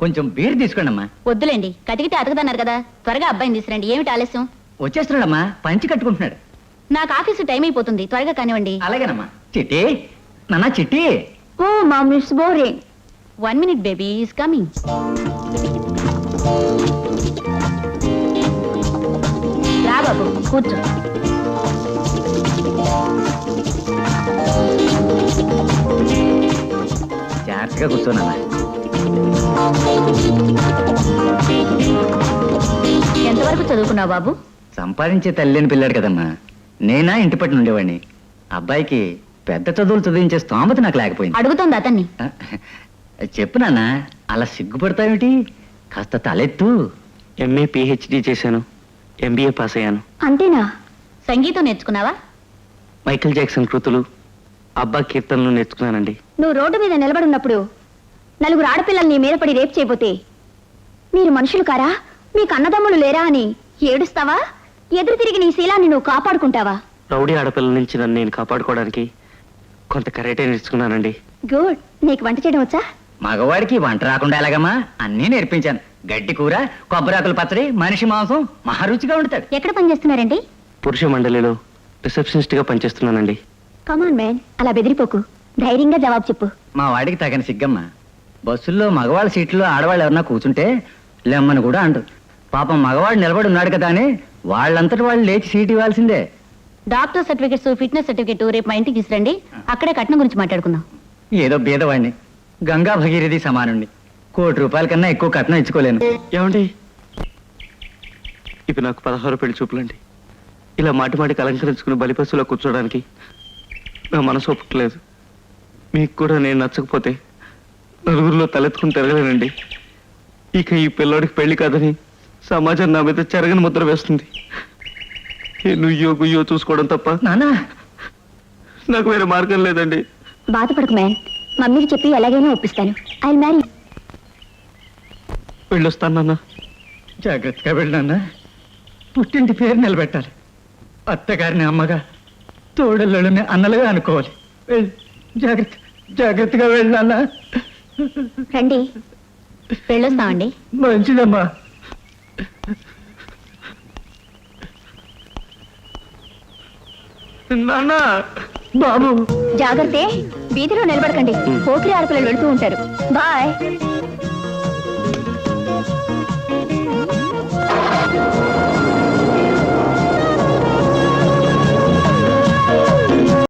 కొంచెం బీర్ తీసుకోండి అమ్మా. వద్దులేండి, కతికితే అతకదన్నారు కదా. త్వరగా అబ్బాయిని తీసురండి. ఏమిటి ఆలస్యం? వచ్చేస్తున్నాడమ్మా, పంచి కట్టుకుంటున్నాడు. నాకు ఆఫీసు టైం అయిపోతుంది, త్వరగా కానివ్వండి. అలాగేనమ్మా. చిట్టి, నాన్న చిట్టి. Oh mom, it's boring. 1 minute baby is coming. రా బాబు, కూర్చో. జాగ్రత్తగా కూర్చోనమ్మా. ఎంతవరకు చదువుకున్నావు బాబు? సంపాదించే తల్లిని పిల్లాడు కదమ్మా. నేనా ఇంటి పట్టున ఉండేవాడిని. అబ్బాయికి పెద్ద చదువులు చదివించే స్తోమత నాకు లేకపోయింది. అడుగుతోంది అతన్ని. చెప్పు నాన్న, అలా సిగ్గుపడతావేమిటి? కాస్త తలెత్తు. ఎంఏ పిహెచ్డి చేశాను, ఎంబీఏ పాస్ అయ్యాను. అంతేనా? సంగీతం నేర్చుకున్నావా? మైకేల్ జాక్సన్ కృతులు, అబ్బా కీర్తనలు నేర్చుకున్నానండి. నువ్వు రోడ్డు మీద నిలబడున్నప్పుడు నలుగురు ఆడపిల్లలు నీ మీద పడి రేపు చేయబోతే మీరు మనుషులు కారా, మీకు అన్నదమ్ములు లేరా అని ఏడుస్తావా? ఎదురు తిరిగి నీ శీలాన్ని నువ్వు కాపాడుకుంటావా? రౌడీ ఆడపిల్లల నుంచి నన్ను నేను కాపాడుకోవడానికి కొంత కరాటే నేర్చుకున్నానండి. గుడ్. నీకు వంట చేయడం వచ్చా? మగవాడికి వంట రాకుండా ఎలాగమ్మా? అన్నీ నేర్పించాను. గడ్డి కూర, కొబ్బరాకుల పచ్చడి, మనిషి మాంసం మహారుచిగా ఉంటాడు. ఎక్కడ పని చేస్తున్నారండి? పురుష మండలిలో రిసెప్షనిస్ట్ గా పనిచేస్తున్నానండి. కమాన్ మ్యాన్, అలా బెదిరిపోకు. ధైర్యంగా జవాబు చెప్పు. మా వాడికి తగని సిగ్గమ్మా. బస్సుల్లో మగవాళ్ళ సీట్లో ఆడవాళ్ళు ఎవరన్నా కూర్చుంటే లెమ్మని కూడా అంటారు. పాపం మగవాడు నిలబడి ఉన్నాడు కదా అని వాళ్ళంతటి వాళ్ళు లేచి సీట్ ఇవ్వాల్సిందే. డాక్టర్ సర్టిఫికెట్స్, ఫిట్నెస్ సర్టిఫికెట్ రేపు మా ఇంటికి తీసురండి. అక్కడే కట్నం గురించి మాట్లాడుకుందాం. ఏదో బీదవాడిని, గంగా భగీరథి సమానుండి. ₹1,00,00,000 కన్నా ఎక్కువ కట్నం ఇచ్చుకోలేను. ఏమండి, ఇవి నాకు 16 పెళ్లి చూపులండి. ఇలా మాటి మాటికి అలంకరించుకుని బలిపశులో కూర్చోడానికి నా మనసు ఒప్పుకోలేదు. మీకు కూడా నేను నచ్చకపోతే నలుగురిలో తలెత్తుకుని తిరగలేనండి. ఇక ఈ పిల్లోడికి పెళ్లి కాదని సమాజం నా మీద చెరగని ముద్ర వేస్తుంది. నుయ్యో గుయ్యో చూసుకోవడం తప్ప నానా, నాకు వేరే మార్గం లేదండి. బాధపడకు మ్యాన్, మమ్మీకి చెప్పి ఎలాగైనా ఒప్పిస్తాను. I marry. వెళ్ళొస్తాను నాన్న. జాగ్రత్తగా వెళ్ళినా. పుట్టింటి పేరు నిలబెట్టాలి. అత్తగారిని అమ్మగా, తోడళ్ళని అన్నలుగా అనుకోవాలి. జాగ్రత్త, జాగ్రత్తగా వెళ్ళినా. రండి, వెళ్ళొస్తామండి. మంచిదమ్మా. నాన్న, బాబు జాగ్రత్త, వీధిలో నిలబడకండి. పోకిరి ఆడపిల్లలు వెళుతూ ఉంటారు. బాయ్.